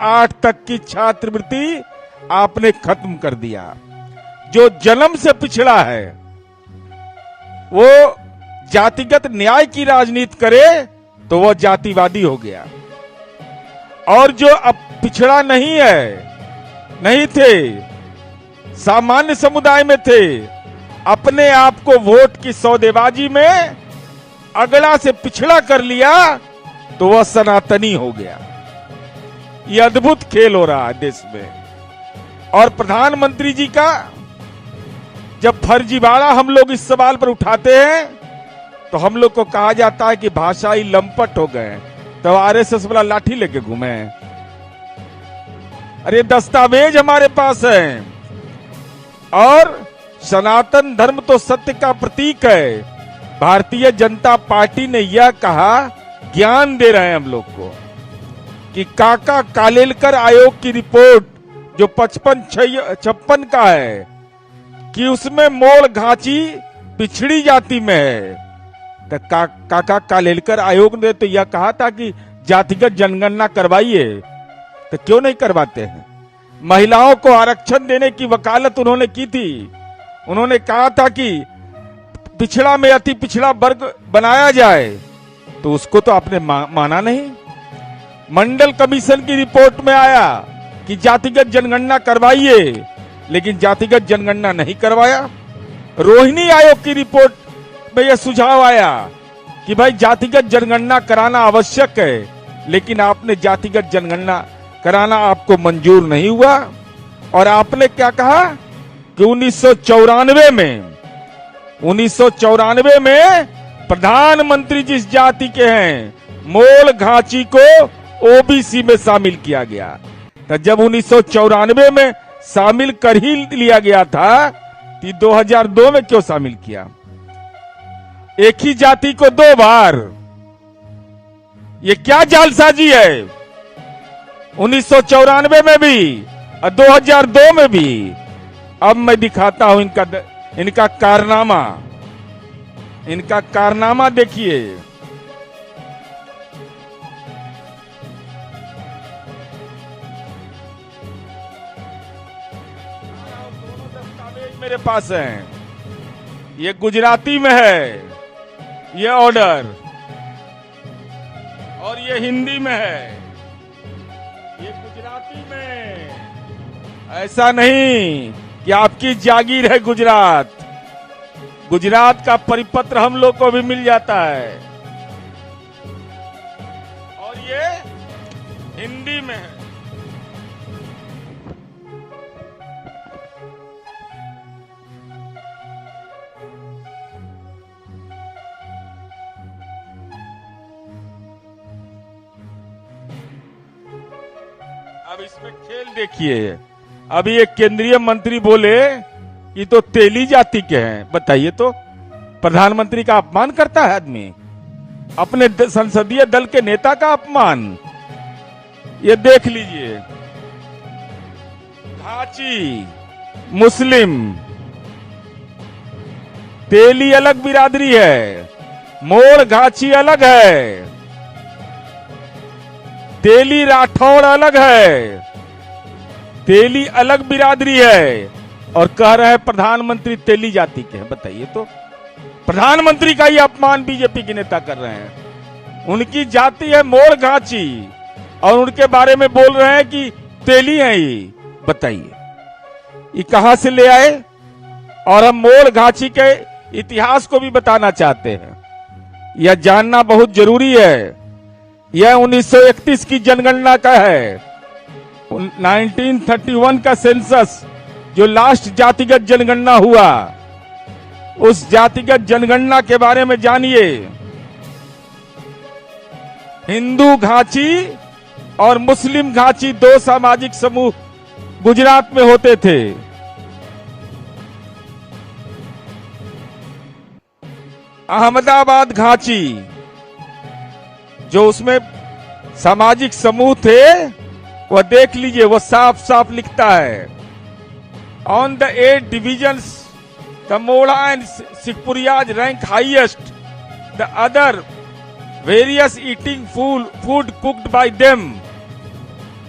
8 तक की छात्रवृत्ति आपने खत्म कर दिया। जो जन्म से पिछड़ा है वो जातिगत न्याय की राजनीति करे तो वो जातिवादी हो गया, और जो अब पिछड़ा नहीं थे, सामान्य समुदाय में थे, अपने आप को वोट की सौदेबाजी में अगला से पिछड़ा कर लिया तो वह सनातनी हो गया। यह अद्भुत खेल हो रहा है देश में। और प्रधानमंत्री जी का जब फर्जीवाड़ा हम लोग इस सवाल पर उठाते हैं तो हम लोग को कहा जाता है कि भाषाई लंपट हो गए, तो आरएसएस वाला लाठी लेके घूमे। अरे दस्तावेज हमारे पास है, और सनातन धर्म तो सत्य का प्रतीक है। भारतीय जनता पार्टी ने यह कहा, ज्ञान दे रहे हैं हम लोग को, कि काका कालेलकर आयोग की रिपोर्ट जो 55-56 का है कि उसमें मोड़ घाची पिछड़ी जाति में है, तो काका कालेलकर आयोग ने तो यह कहा था कि जातिगत जनगणना करवाइए, तो क्यों नहीं करवाते हैं? महिलाओं को आरक्षण देने की वकालत उन्होंने की थी। उन्होंने कहा था कि पिछड़ा में अति पिछड़ा वर्ग बनाया जाए, तो उसको तो आपने माना नहीं। मंडल कमीशन की रिपोर्ट में आया कि जातिगत जनगणना करवाइए, लेकिन जातिगत जनगणना नहीं करवाया। रोहिणी आयोग की रिपोर्ट में यह सुझाव आया कि भाई जातिगत जनगणना कराना आवश्यक है, लेकिन आपने जातिगत जनगणना कराना आपको मंजूर नहीं हुआ। और आपने क्या कहा कि 1994 में प्रधानमंत्री जिस जाति के हैं, मोल घाची को ओबीसी में शामिल किया गया। तो जब 1994 में शामिल कर ही लिया गया था, तो 2002 में क्यों शामिल किया? एक ही जाति को 2 बार, ये क्या जालसाजी है? 1994 में भी और 2002 में भी। अब मैं दिखाता हूं इनका कारनामा देखिए। दोनों दस्तावेज मेरे पास हैं। ये गुजराती में है ये ऑर्डर, और ये हिंदी में है, ये गुजराती में। ऐसा नहीं कि आपकी जागीर है गुजरात का परिपत्र हम लोग को भी मिल जाता है, और ये हिंदी में है। अब इसमें खेल देखिए। अभी एक केंद्रीय मंत्री बोले ये तो तेली जाति के हैं। बताइए तो, प्रधानमंत्री का अपमान करता है आदमी, अपने संसदीय दल के नेता का अपमान। ये देख लीजिए, घाची मुस्लिम, तेली अलग बिरादरी है, मोड़ घाची अलग है, तेली राठौड़ अलग है, तेली अलग बिरादरी है, और कह रहे हैं प्रधानमंत्री तेली जाति के हैं। बताइए तो, प्रधानमंत्री का ही अपमान बीजेपी के नेता कर रहे हैं। उनकी जाति है मोड़ घाची और उनके बारे में बोल रहे हैं कि तेली है ये। बताइए ये कहां से ले आए? और हम मोड़ घाची के इतिहास को भी बताना चाहते हैं। यह जानना बहुत जरूरी है। यह 1931 की जनगणना का है, 1931 का सेंसस, जो लास्ट जातिगत जनगणना हुआ, उस जातिगत जनगणना के बारे में जानिए। हिंदू घाची और मुस्लिम घाची 2 सामाजिक समूह गुजरात में होते थे। अहमदाबाद घाची, जो उसमें सामाजिक समूह थे, वह देख लीजिए, वह साफ साफ लिखता है, on the 8 divisions, the Mola and Sikpuriyas rank highest. The other various eating food cooked by them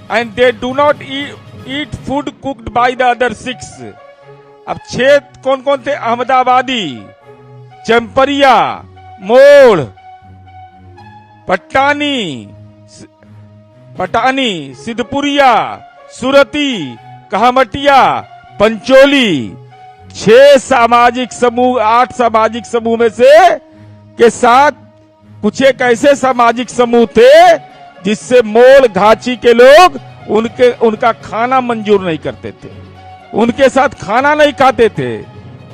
and they do not eat food cooked by the other 6. अब 6 कौन कौन थे? अहमदाबादी, चंपरिया, मोड़, पटानी, सिद्धपुरिया, सुरती, कहमटिया, पंचोली। 6 सामाजिक समूह, 8 सामाजिक समूह में से के साथ कुछ एक ऐसे सामाजिक समूह थे जिससे मोड़ घाची के लोग उनका खाना मंजूर नहीं करते थे, उनके साथ खाना नहीं खाते थे,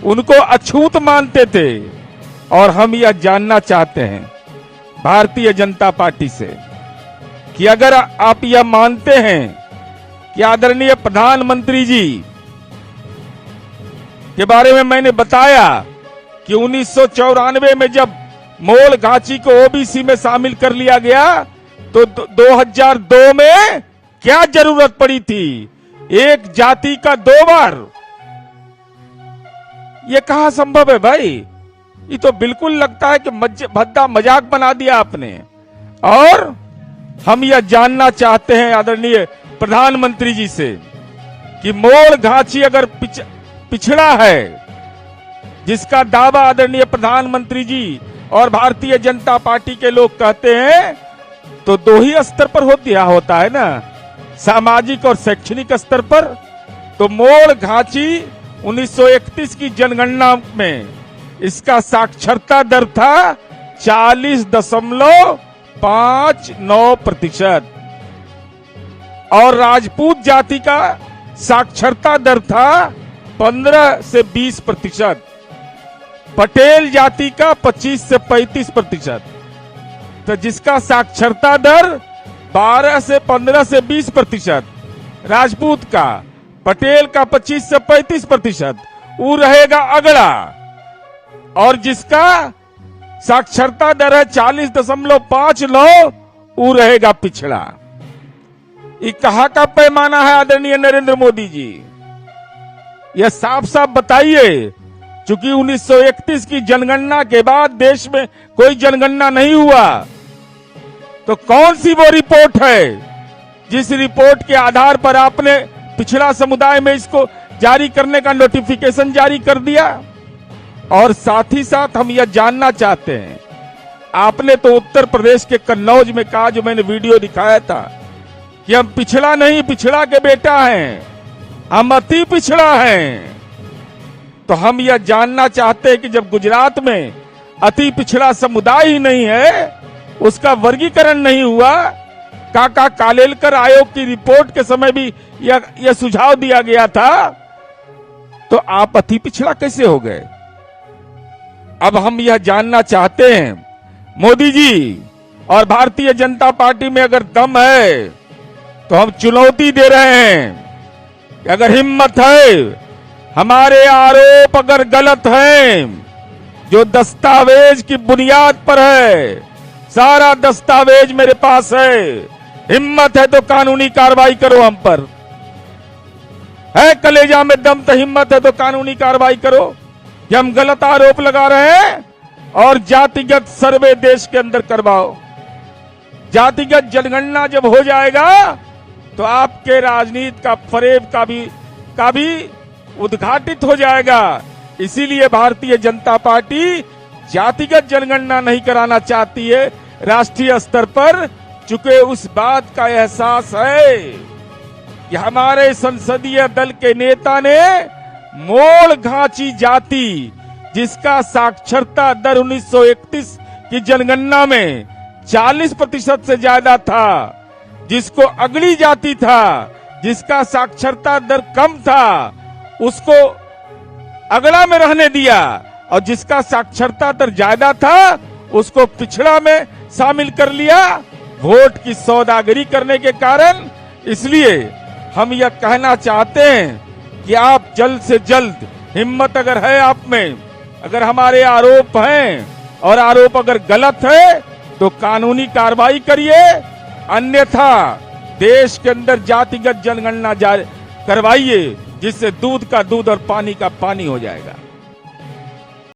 उनको अछूत मानते थे। और हम यह जानना चाहते हैं भारतीय जनता पार्टी से कि अगर आप यह मानते हैं कि आदरणीय प्रधानमंत्री जी के बारे में मैंने बताया कि 1994 में जब मोड़ घाची को ओबीसी में शामिल कर लिया गया तो 2002 में क्या जरूरत पड़ी थी एक जाति का 2 बार? ये कहां संभव है भाई? ये तो बिल्कुल लगता है कि भद्दा मजाक बना दिया आपने। और हम यह जानना चाहते हैं आदरणीय प्रधानमंत्री जी से कि मोड़ घाची अगर पिछड़ा है, जिसका दावा आदरणीय प्रधानमंत्री जी और भारतीय जनता पार्टी के लोग कहते हैं, तो 2 ही स्तर पर होता है ना, सामाजिक और शैक्षणिक स्तर पर। तो मोड़ घाची 1931 की जनगणना में इसका साक्षरता दर था 40.59% और राजपूत जाति का साक्षरता दर था 15 से 20%, पटेल जाति का 25 से 35%। तो जिसका साक्षरता दर 12 से 15 से 20%, राजपूत का, पटेल का 25 से 35%, वो रहेगा अगला। और जिसका साक्षरता दर है 40.59, वो रहेगा पिछड़ा। ये कहां का पैमाना है आदरणीय नरेंद्र मोदी जी? यह साफ साफ बताइए। चूंकि 1931 की जनगणना के बाद देश में कोई जनगणना नहीं हुआ, तो कौन सी वो रिपोर्ट है जिस रिपोर्ट के आधार पर आपने पिछड़ा समुदाय में इसको जारी करने का नोटिफिकेशन जारी कर दिया? और साथ ही साथ हम यह जानना चाहते हैं, आपने तो उत्तर प्रदेश के कन्नौज में कहा, जो मैंने वीडियो दिखाया था, कि हम पिछड़ा नहीं, पिछड़ा के बेटा हैं, हम अति पिछड़ा हैं। तो हम यह जानना चाहते हैं कि जब गुजरात में अति पिछड़ा समुदाय ही नहीं है, उसका वर्गीकरण नहीं हुआ, काका कालेलकर आयोग की रिपोर्ट के समय भी यह सुझाव दिया गया था, तो आप अति पिछड़ा कैसे हो गए? अब हम यह जानना चाहते हैं, मोदी जी और भारतीय जनता पार्टी में अगर दम है तो हम चुनौती दे रहे हैं कि अगर हिम्मत है, हमारे आरोप अगर गलत हैं, जो दस्तावेज की बुनियाद पर है, सारा दस्तावेज मेरे पास है, हिम्मत है तो कानूनी कार्रवाई करो हम पर। है कलेजा में दम तो हिम्मत है तो कानूनी कार्रवाई करो कि हम गलत आरोप लगा रहे हैं, और जातिगत सर्वे देश के अंदर करवाओ। जातिगत जनगणना जब हो जाएगा तो आपके राजनीति का फरेब का भी उद्घाटित हो जाएगा। इसीलिए भारतीय जनता पार्टी जातिगत जनगणना नहीं कराना चाहती है राष्ट्रीय स्तर पर, चूंकि उस बात का एहसास है कि हमारे संसदीय दल के नेता ने मोड़ घाची जाति, जिसका साक्षरता दर 1931 की जनगणना में 40% से ज्यादा था, जिसको अगली जाति था, जिसका साक्षरता दर कम था, उसको अगला में रहने दिया, और जिसका साक्षरता दर ज्यादा था उसको पिछड़ा में शामिल कर लिया, वोट की सौदागरी करने के कारण। इसलिए हम यह कहना चाहते हैं कि आप जल्द से जल्द, हिम्मत अगर है आप में, अगर हमारे आरोप हैं और आरोप अगर गलत है तो कानूनी कार्रवाई करिए, अन्यथा देश के अंदर जातिगत जनगणना करवाइए, जिससे दूध का दूध और पानी का पानी हो जाएगा।